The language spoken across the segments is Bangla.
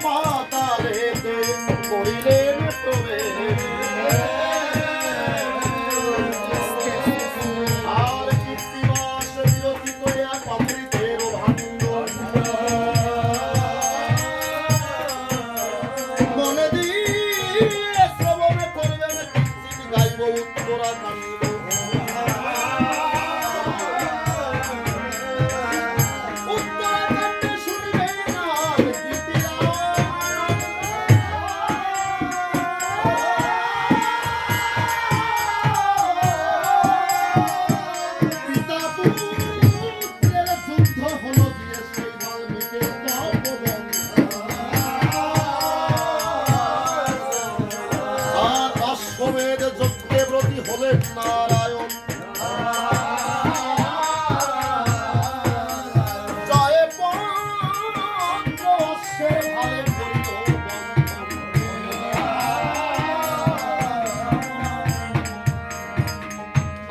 পাতালেতে করিলেন প্রবেশ। আর কীর্তিবাস বিরচিত এক অমৃতের ভাণ্ড, মনে দিয়ে শ্রবণ করবেন কীর্তি গাইব উত্তরাখণ্ড। নারায়ণ জয় পঞ্চে ভালে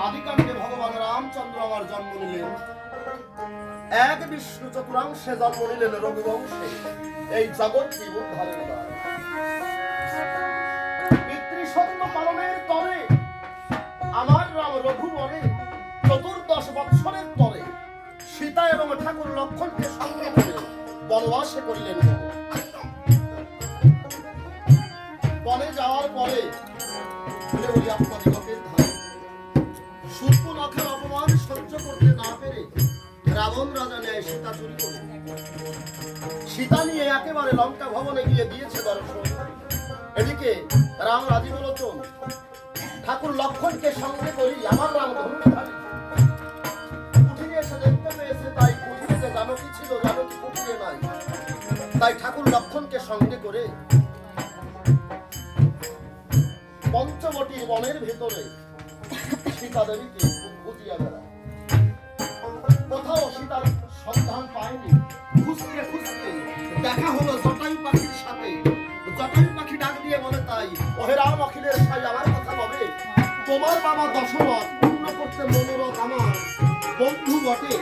আদিকাণ্ডে ভগবান রামচন্দ্র আমার জন্ম নিলেন, এক বিষ্ণু চতুরাংশে জন্ম নিলেন রঘুবংশে, এই জগৎকে উদ্ধারের দ্বার। পিতৃসত্য পালনের তরে আমার রাম রঘুবরে 14 বৎসরের পরে সীতা এবং ঠাকুর লক্ষ্মণকে সঙ্গে করে বনবাসে করিলেন। বনে যাওয়ার পরে বলি আপনাদের লোকের ধারে সূর্পনখার অপমান সহ্য করতে না পেরে রাবণ রাজা নেয় সীতা চুরি করে, সীতা নিয়ে একেবারে লঙ্কা ভবনে গিয়ে দিয়েছে দর্শন। এদিকে রাম রাজীব লোচন ঠাকুর লক্ষ্মণকে সঙ্গে করি আমার রাম ধনুধারী কুঠিরে এসে দেখতে পেয়েছে, তাই কুঠিরে যে জানকী ছিল জানকী কুঠিরে নাই, তাই ঠাকুর লক্ষ্মণকে সঙ্গে করে পঞ্চবটির বনের ভেতরে সীতা দেবীকে খুঁজিয়া বেড়ায়। কোথাও সীতার সন্ধান পায়নি, খুঁজতে খুঁজতে দেখা হলো জটায়ু পাখির সাথে। জটায়ু পাখি ডাক দিয়ে বলে, তাই ওহে রাম অখিলের সাই আমার কথা বলে, তোমার বাবা দশরথ পূর্ণ করতে মনোরথ আমার বন্ধু বটে,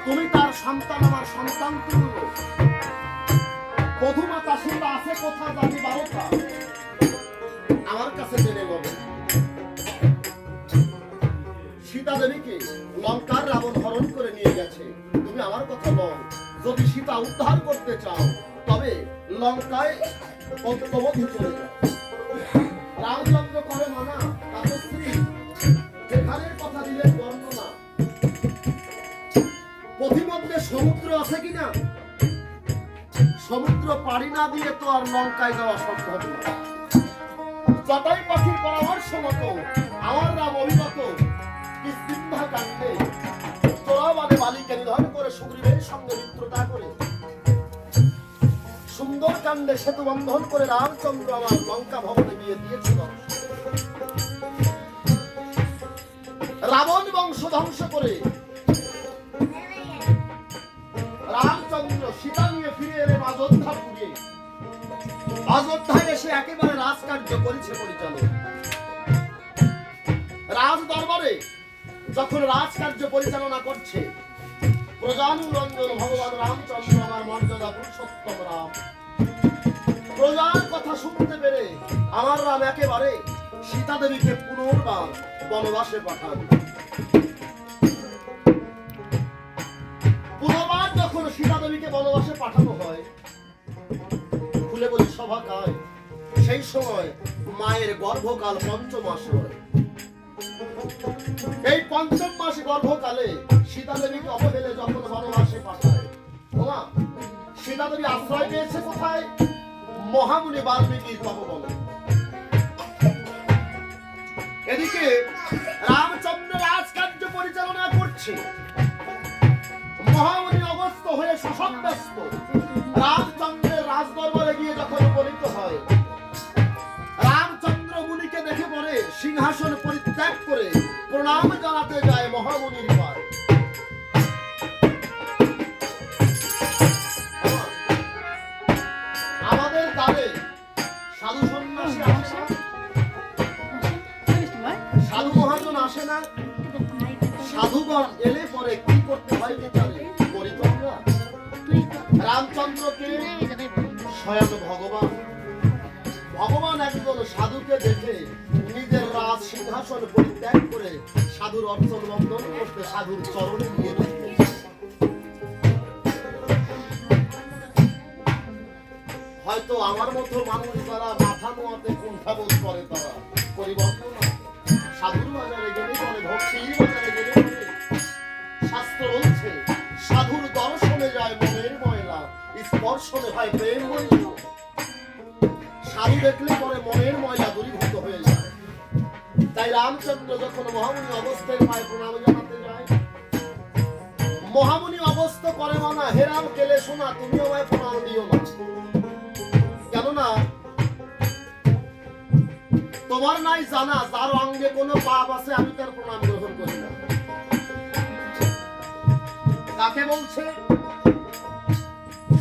তুমি তার সন্তান আমার সন্তান তুল্য, বধুমাতা সীতা আছে কোথা জানি 12টা, আমার কাছে জেনে বলে। সীতা দেবীকে লঙ্কার রাবণ হরণ করে নিয়ে গেছে, তুমি আমার কথা বল, যদি সীতা উদ্ধার করতে চাও তবে লঙ্কায় পদ্মবধূ চলে যাও। রামচন্দ্র করে মানা, তার স্ত্রী যেখানের কথা দিলেন বর্ণনা, পথিমধ্যে সমুদ্র আছে কিনা, সমুদ্র পাড়ি না দিয়ে তো আর লঙ্কায় যাওয়া সম্ভব না। জটায়ু পাখির পরামর্শ মতো আমার রাম অভিমত কিষ্কিন্ধা কাণ্ডে চোরাবাদে বালিকে নিধন করে সুগ্রীবের সঙ্গে মিত্রতা করে সুন্দর কাণ্ডে সেতু বন্ধন করে রামচন্দ্র আমার লঙ্কা ভবনে গিয়ে দিয়েছিল। রাবণ বংশ ধ্বংস করে রামচন্দ্র সীতা নিয়ে ফিরে এলেন অযোধ্যাপুরে। অযোধ্যায় এসে একেবারে রাজকার্য করেছে পরিচালক। রাজ দরবারে যখন রাজকার্য পরিচালনা করছে প্রজানুরঞ্জন ভগবান রামচন্দ্র আমার মর্যাদা পুরুষোত্তম রাম, প্রজার কথা শুনতে পেরে আমার রাম একেবারে সীতা দেবীকে পুনর্বার বনবাসে পাঠান। পুনর্বার যখন সীতা দেবীকে বনবাসে পাঠানো হয়, খুলে বলি সভা কায়, সেই সময় মায়ের গর্ভকাল 5 মাস হয়। এই 5ম মাস গর্ভকালে সীতা দেবীকে অবহেলে যখন বনবাসে পাঠায়, ওমা সীতা দেবী আশ্রয় পেয়েছে কোথায়? মহামুনি বাল্মীকির তপবনে। এদিকে রামচন্দ্র রাজকার্য পরিচালনা করছে, মহামুনি অবস্থ হয়ে শোষণগ্রস্ত। রামচন্দ্রের রাজদরবারে গিয়ে যখন উপনীত হয়, রামচন্দ্র মুনিকে দেখে পড়ে সিংহাসন পরিত্যাগ করে প্রণাম জানাতে যায় মহামুনির পায়ে। আমাদের দ্বারে সাধু সন্ন্যাসী আসে না, সাধু মহাজন আসে না, সাধুগণ এলে পরে কি করতে হয় বিচারে করি তোমরা। রামচন্দ্রকে স্বয়ং ভগবান একজন সাধুকে দেখে নিজের রাজ সিংহাসন পরিত্যাগ করে সাধুর অর্চন বন্দন করতে সাধুর চরণে গিয়ে বসলেন। হয়তো আমার মতো মানুষ যারা মাথা নোয়াতে কুণ্ঠাবোধ করে তারা পরিবর্তন সাধুর বাজারে গেলে বলে ভক্তির বাজারে গেলে বলে শাস্ত্র বলছে সাধুর দর্শনে যায় মনের ময়লা, স্পর্শনে হয় প্রেম ময়লা। সাধু দেখলে পরে মনের ময়লা দূরীভূত হয়ে যায়। তাই রামচন্দ্র যখন মহামুনি অবস্থায় পায় প্রণাম জানাতে যায়, মহামুনি অবস্থ করে মানা হে রাম কেলে শোনা তুমি আমায় প্রণাম দিও না, কেননা তোমার নাই জানা যার অঙ্গে কোনো পাপ আছে আমি তার প্রণাম গ্রহণ করি না। কাকে বলছে?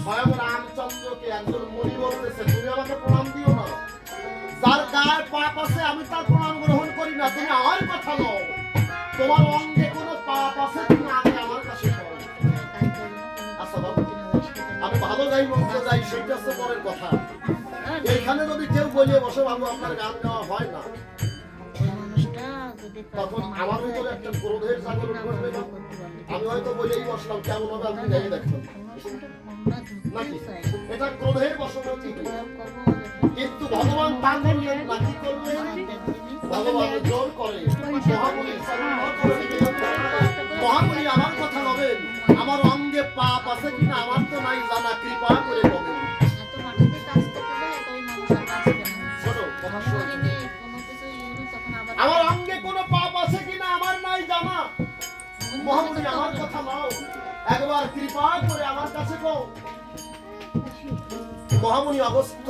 স্বয়ং রামচন্দ্রকে একজন মুনি বলতেছে তুমি আমাকে প্রণাম দিও না, যার গায়ে পাপ আছে আমি তার প্রণাম গ্রহণ করি না। তুমি আমার কথা নাও, তোমার অঙ্গে কোনো পাপ আছে তুমি আগে আমার কাছে করো। আচ্ছা বাবু, আমি ভালো গাই মন্দ যাই সেটা হচ্ছে পরের কথা। এইখানে যদি কেউ বলিয়ে বসে বাবু আপনার গান গাওয়া হয় না, তখন আমার ভিতরে একটা ক্রোধের জাগরণ ঘটবে না। আমি হয়তো বলেই বসলাম কেমন হবে আপনি গাইয়ে দেখবেন নাকি, এটা ক্রোধের বশবর্তী। কিন্তু ভগবান পান করলেন না, কি করলেন? ভগবান জোর করে মহামুনি আমার কথা নবেন, আমার অঙ্গে পাপ আছে কিনা আমার তো নাই জানা, কৃপা করে বলেন। আমার অঙ্গে কোনো পাপ আছে কিনা আমার নাই জানা, মহামুনি আমার কথা নাও, একবার কৃপা করে আমার কাছে গো। মহামুনি অবস্থ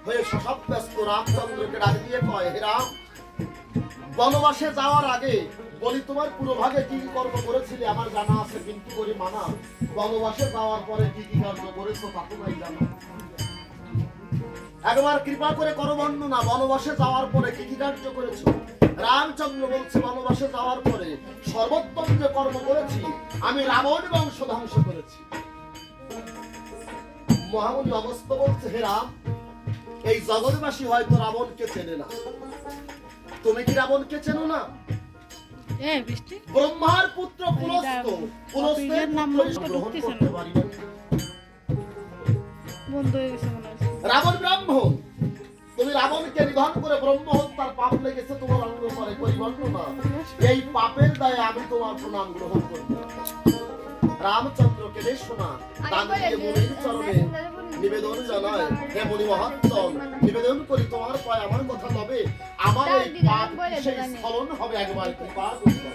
হয়ে শশব্যস্ত রামচন্দ্রকে ডাক দিয়ে কয় হে রাম, বনবাসে যাওয়ার আগে বলি তোমার পুরো ভাগে কি কি কর্ম করেছিলে আমার জানা আছে, কিন্তু করি মানা বনবাসে যাওয়ার পরে কি কি কার্য করেছো তা তো নাই জানা। একবার কৃপা করে করো বর্ণনা, বনবাসে যাওয়ার পরে কি কি কার্য করেছো? রামচন্দ্র বলছে বনবাসে যাওয়ার পরে সর্বোত্তম যে কর্ম করেছি আমি রাবণ বংশ ধ্বংস করেছি। মহামুনি অবস্থ বলছে হে রাম, এই জগৎবাসী হয়তো রাবণকে চেনে না, তুমি কি রাবণকে চেনো না? ব্রহ্মার পুত্র পুলস্ত্য, পুলস্ত্যের পুত্র গ্রহণ করতে পারি না। রাবণ ব্রাহ্মণ, তুমি রাবণকে নিধন করে ব্রহ্ম হত্যার পাপ লেগেছে তোমার অঙ্গ করে পরিবর্তন না, এই পাপের দায়ে আমি তোমার প্রণাম গ্রহণ করব। রামচন্দ্রকে শোনা দান দিয়ে মুনির চরণে নিবেদন জানায় হে মুনি মহাত্তম, নিবেদন করি তোমার পায়ে আমার কথা তবে আমার এই পাপ সেই স্খলন হবে, একবার কৃপা করবে।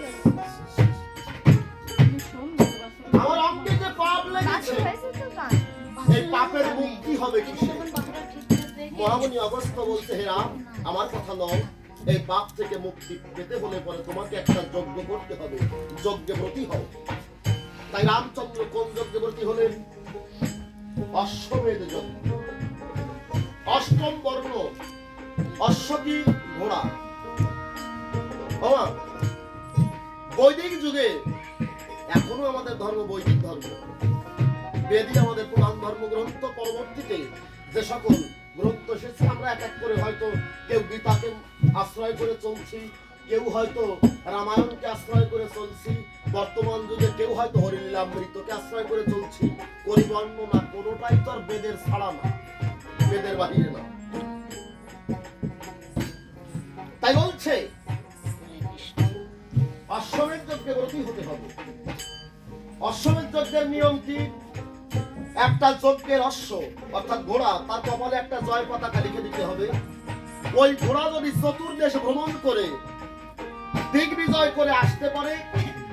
আমার অঙ্গে যে পাপ লেগেছে এই পাপের মুক্তি হবে কিসে? মহামুনি অগস্ত্য বলছে হে রাম, আমার কথা নয়, এই পাপ থেকে মুক্তি পেতে হলে পরে তোমাকে একটা যজ্ঞ করতে হবে, যজ্ঞে ব্রতী হও। তাই রামচন্দ্র কোন যজ্ঞে ব্রতী হলেন? অশ্বমেধ যজ্ঞ। অষ্টম বর্ণ, অশ্ব কি ঘোড়া। বৈদিক যুগে এখনো আমাদের ধর্ম বৈদিক ধর্ম, বেদই আমাদের প্রধান ধর্মগ্রন্থ। পরবর্তীতে যে সকল গ্রন্থ এসেছে আমরা এক এক করে হয়তো কেউ গীতাকে আশ্রয় করে চলছি, কেউ হয়তো রামায়ণকে আশ্রয় করে চলছি, বর্তমান যুগে কেউ হয়তো হরিলীলামৃতকে আশ্রয় করে চলছি। পরিবর্ণনা কোনোটাই তো আর বেদের ছাড়া না, বেদের বাহিরে না। তাই বলছে অশ্বমেধ যজ্ঞে ব্রতী হতে হবে। অশ্বমেধ যজ্ঞের নিয়ম কি? একটা যজ্ঞের অশ্ব অর্থাৎ ঘোড়া, তার কপালে একটা জয় পতাকা লিখে দিতে হবে। ওই ঘোড়া যদি চতুর্দেশ ভ্রমণ করে দিগ্বিজয় করে আসতে পারে,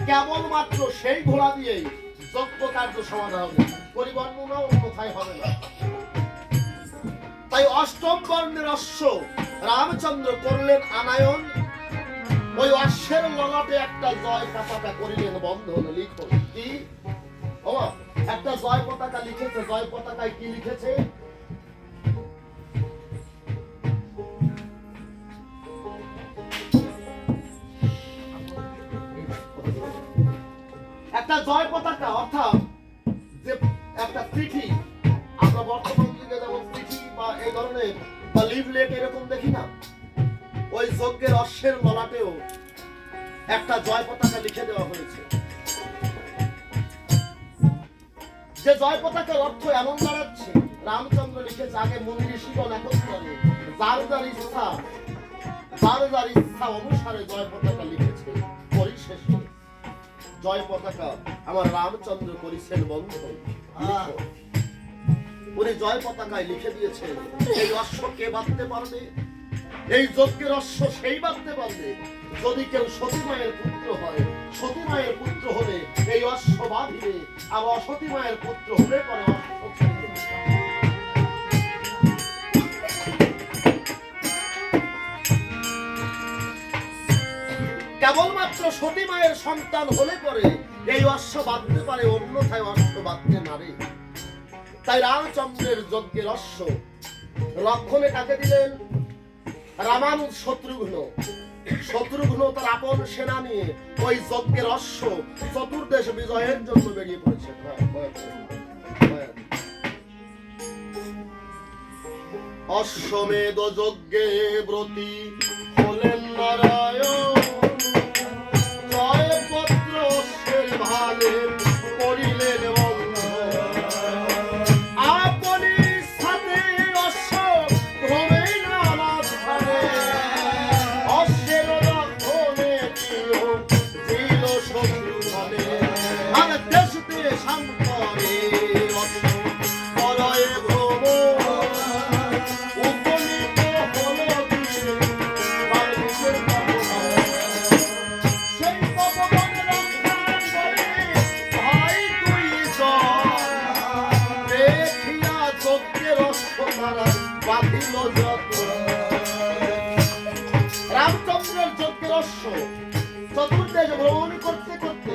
কেবলমাত্র সেই ঘোড়া দিয়েই যজ্ঞ কার্য সমাধা হবে, পরিবর্ণনা অন্যথায় হবে না। তাই অষ্টম বর্ণের অশ্ব রামচন্দ্র করলেন আনায়ন, ওই অশ্বের ললাটে একটা জয় পতাকা করিলেন বন্ধন লিখন। কি একটা জয় পতাকা লিখেছে, জয় পতাকায় কি লিখেছে? একটা জয় পতাকা অর্থাৎ যে একটা একটা চিঠি, আমরা বর্তমান যুগে যেমন চিঠি বা এই ধরনের বা লিফলেট এরকম দেখি না, ওই যজ্ঞের অশ্বের ললাটেও একটা জয় পতাকা লিখে দেওয়া হয়েছে। যে জয় পতাকার অর্থ এমন দাঁড়াচ্ছে, রামচন্দ্র লিখেছে আগে মুনি ঋষিগণ একত্রে যার যার ইচ্ছা অনুসারে জয় পতাকা লিখেছে, পরিশেষে জয় পতাকা আমার রামচন্দ্র করেছেন বন্ধন। উনি জয় পতাকায় লিখে দিয়েছেন এই অশ্ব কে বাঁধতে পারবে, এই যজ্ঞের অশ্ব সেই বাঁধতে পারবে যদি কেউ সতী মায়ের পুত্র হয়। সতী মায়ের পুত্র হলে এই অশ্ব বাঁধিবে, আর অসতী মায়ের পুত্র হলে পরে অশ্ব ছাড়িবে। কেবলমাত্র সতী মায়ের সন্তান হলে পরে এই অশ্ব বাঁধতে পারে, অন্যথায় অশ্ব বাঁধতে নারে। তাই রামচন্দ্রের যজ্ঞের অশ্ব রক্ষণে কাকে দিলেন? রামানুজ শত্রুঘ্ন। শত্রুঘ্ন তার আপন সেনা নিয়ে ওই যজ্ঞের অশ্ব চতুর্দেশ বিজয়ের জন্য বেরিয়ে পড়েছে। অশ্বমেধ যজ্ঞে ব্রতী হলেন নারায়ণ, জয়পত্র অশ্বের ভালে করিলেন বন্ধ। আপনি সাথে অশ্ব ভ্রমে নানা ধারে, অশ্বের রক্ষণে ছিল শত্রু ধনে। আর দেশ দেশান্তরে অশ্ব করয়ে ভ্রম, উপনীত হল বাল্মীকির তপবন। সেই তপবন রক্ষা করে ভাই তুই দেখিয়া যজ্ঞের অশ্ব দ্বারা বাঁধিল যত। রামচন্দ্রের যজ্ঞের অশ্ব চতুর্দেশ ভ্রমণ করতে করতে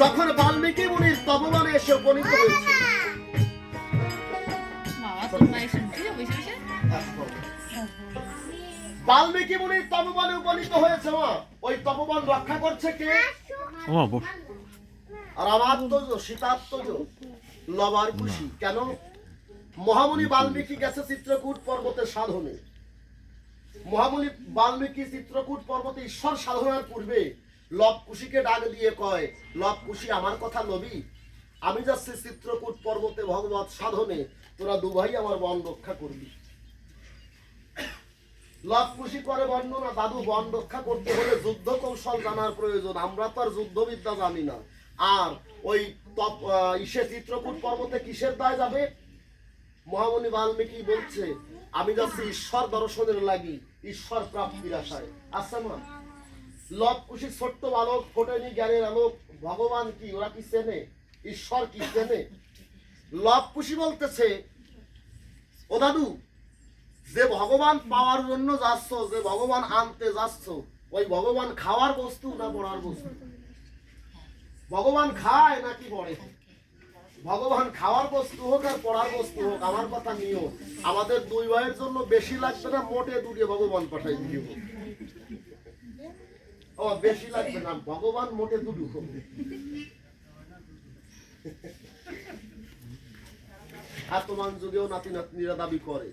যখন বাল্মীকি মুনির তপবনে এসে উপনীত হয়েছে, বাল্মীকি মুনির তপবনে উপনীত হয়েছে, ওই তপবন রক্ষা করছে কে? রামাত্মজ, সীতাত্মজ, লবার খুশি। কেন? মহামুনি বাল্মীকি গেছে চিত্রকূট পর্বতে সাধনে। মহামুনি বাল্মীকি চিত্রকূট পর্বতে ঈশ্বর সাধনার পূর্বে লব কুশিকে ডাক দিয়ে কয়, লব কুশি আমার কথা লবি, আমি যাচ্ছি চিত্রকূট পর্বতে ভগবত সাধনে, তোরা দুভাই আমার বন রক্ষা করবি। লব কুশি করে বর্ণনা, দাদু বন রক্ষা করতে হলে যুদ্ধ কৌশল জানার প্রয়োজন, আমরা তো আর যুদ্ধবিদ্যা জানি না। আর ওই চিত্রকূট পর্বতে কিসের দায় যাবে? মহামুনি বাল্মীকি বলছে আমি যাচ্ছি ঈশ্বর দর্শনের লাগি, ঈশ্বর প্রাপ্তির আশায়। আচ্ছা মা, লব কুশি ছোট্ট বালক, ফোটেনি জ্ঞানের আলোক, ভগবান কি ওরা কি চেনে? ঈশ্বর কি চেনে? লব কুশি বলতেছে ও দাদু, যে ভগবান পাওয়ার জন্য যাচ্ছ, যে ভগবান আনতে যাচ্ছ, ওই ভগবান খাওয়ার বস্তু না পড়ার বস্তু? ভগবান খায় নাকি পড়ে? ভগবান খাওয়ার বস্তু হোক আর পড়ার বস্তু হোক, আমার কথা নিও, আমাদের দুই ভাইয়ের জন্য বেশি লাগবে না, মোটে দুটিয়ে ভগবান পাঠাই দিব। ও বেশি লাগবে না, ভগবান মোটে দুটো হোক। বর্তমান যুগেও নাতি নাতনিরা দাবি করে।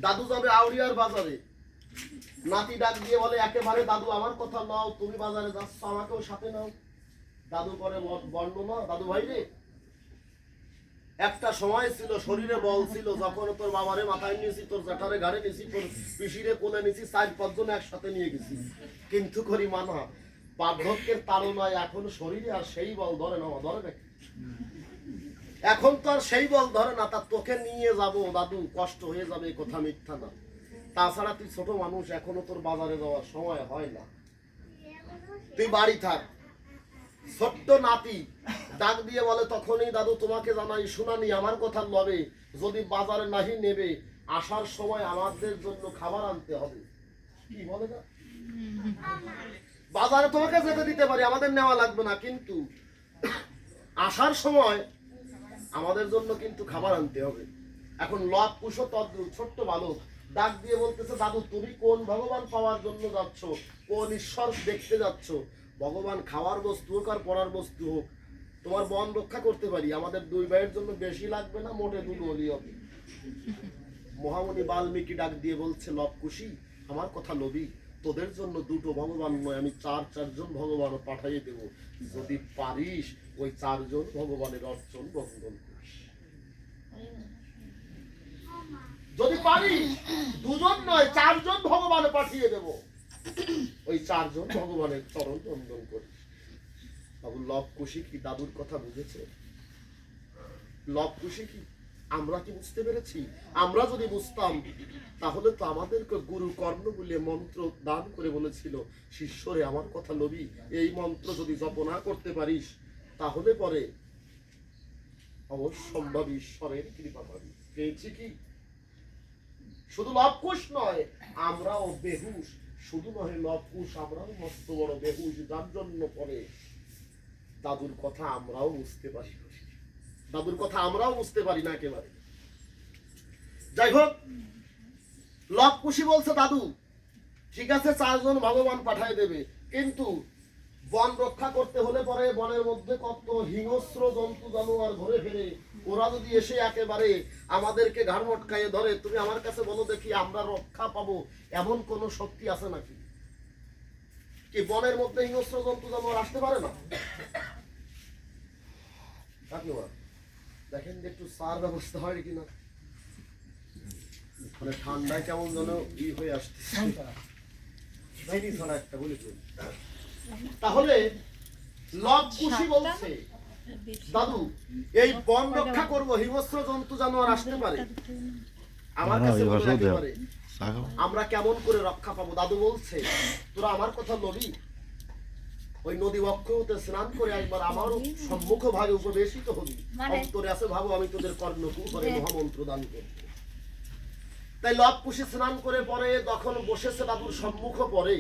দাদু যাবে আউরিয়ার বাজারে, নাতি ডাক দিয়ে বলে একেবারে দাদু আমার কথা নাও, তুমি বাজারে যাচ্ছ আমাকেও সাথে নাও। দাদু করে বর্ণনা, দাদু ভাই রে, একটা সময় ছিল শরীরে বল ছিল, যখন তোর বাবারে মাথায় নিয়েছি, তোর জ্যাঠারে ঘাড়ে নিয়েছি, তোর পিসিরে কোলে নিয়েছি, 4-5 জন একসাথে নিয়ে গেছি, কিন্তু করি মানা বার্ধক্যের তাড়নায় এখন শরীরে আর সেই বল ধরে না। ধরে নাকি? এখন তো আর সেই বল ধরে না। তা তোকে নিয়ে যাব দাদু, কষ্ট হয়ে যাবে, কথা মিথ্যা না। তাছাড়া তুই ছোট মানুষ, এখনো তোর বাজারে যাওয়ার সময় হয় না, তুই বাড়ি থাক। ছোট্ট নাতি ডাক দিয়ে বলে তখনই দাদু তোমাকে জানাই শুনানি, আমার কথা লবে, যদি বাজারে নাহি নেবে, আসার সময় আমাদের জন্য খাবার আনতে হবে। কি বলে না, বাজারে তোমাকে যেতে দিতে পারি, আমাদের নেওয়া লাগবে না, কিন্তু আসার সময় আমাদের জন্য কিন্তু খাবার আনতে হবে। এখন লব কুশো তদ্রুপ ছোট্ট বালক ডাক দিয়ে বলতেছে দাদু তুমি কোন ভগবান পাওয়ার জন্য যাচ্ছ, কোন ঈশ্বর দেখতে যাচ্ছ? ভগবান খাওয়ার বস্তু হোক আর পড়ার বস্তু হোক, তোমার বন রক্ষা করতে পারি। আমাদের দুই ভাইয়ের জন্য বেশি লাগবে না, মোটে দুটো হলেই হবে। মহামণি বাল্মীকি ডাক দিয়ে বলছে, লবকুশি আমার কথা লবি, তোদের জন্য দুটো ভগবান নয়, আমি চারজন ভগবান পাঠাইয়ে দেব, যদি পারিস ওই চারজন ভগবানের অর্চন বন্দন করিস। যদি পারিস দুজন নয় চারজন ভগবান পাঠিয়ে দেব, ওই চারজন ভগবানের চরণ বন্দন করিস। বাবু লবকুশি কি দাদুর কথা বুঝেছে? লবকুশি কি আমরা কি বুঝতে পেরেছি? আমরা যদি বুঝতাম তাহলে তো আমাদেরকে গুরু কর্ণ বলে মন্ত্র দান করে বলেছিল, শিষ্যরে আমার কথা লবি, এই মন্ত্র যদি জপ না করতে পারিস তাহলে পরে অবশ্যম্ভাব ঈশ্বরের কৃপা পাবি। পেয়েছি কি? শুধু লবকুশ নয়, আমরাও বেহুশ। শুধু নয় লবকুশ, আমরাও মস্ত বড় বেহুশ, যার জন্য পরে দাদুর কথা আমরাও বুঝতে পারি। দাদুর কথা আমরাও বুঝতে পারি না একেবারে। যাই হোক, লবকুশি বলছে, দাদু ঠিক আছে চারজন ভগবান পাঠায় দেবে, কিন্তু বন রক্ষা করতে হলে পরে বনের মধ্যে কত হিংস্র জন্তু জানোয়ার ঘুরে ফিরে, ওরা যদি এসে একেবারে আমাদেরকে ঘাড় মটকাইয়ে ধরে, তুমি আমার কাছে বলো দেখি আমরা রক্ষা পাবো এমন কোন শক্তি আছে নাকি? কি বনের মধ্যে হিংস্র জন্তু জানোয়ার আসতে পারে না? দেখেন একটু সার ব্যবস্থা হয় কিনা, মানে ঠান্ডায় কেমন যেন ই হয়ে আসতেছে। তাহলে লবকুশি বলছে, দাদু এই বন রক্ষা করবো, হিংস্র জন্তু জানোয়ার আসতে পারে, আমার কাছে আমরা কেমন করে রক্ষা পাবো? দাদু বলছে, তোরা আমার কথা লবি, ওই নদী বক্ষ হতে স্নান করে একবার আমার সম্মুখ ভাগে উপবেশিত হবি, অন্তরে আছে ভাবো আমি তোদের কর্ণকুহরে মহামন্ত্র দান করব। তাই লবকুশি স্নান করে পরে যখন বসেছে দাদুর সম্মুখ, পরে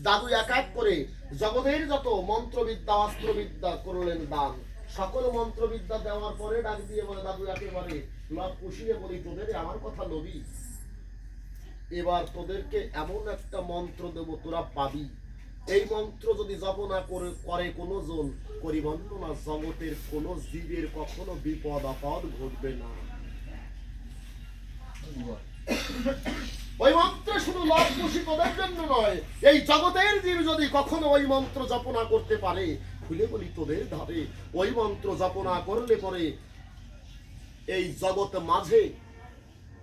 দাদু এক এক করে জগতের যত মন্ত্রবিদ্যা অস্ত্রবিদ্যা করলেন দান। সকল মন্ত্রবিদ্যা দেওয়ার পরে ডাক দিয়ে বলে, দাদু একেবারে লবকুশিয়ে বলি, তোদের আমার কথা লবি, এবার তোদেরকে এমন একটা মন্ত্র দেব তোরা পাবি, এই মন্ত্র যদি জপ না করে কোনো জন করিবন্ন না, জগতের কোন জীবের কখনো বিপদ আপদ ঘটবে না। ওই মন্ত্র শুধু লবকুশি তোদের জন্য নয়, এই জগতের জীব যদি কখনো ওই মন্ত্র জপ না করতে পারে, খুলে বলি তোদের ধারে ওই মন্ত্র জপ না করলে পরে এই জগৎ মাঝে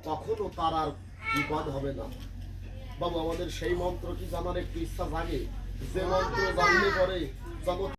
কখনো তার আর বিপদ হবে না। বাবু আমাদের সেই মন্ত্র কি জানার একটু ইচ্ছা জাগে, যে মন্ত্র জানলে পরে জগৎ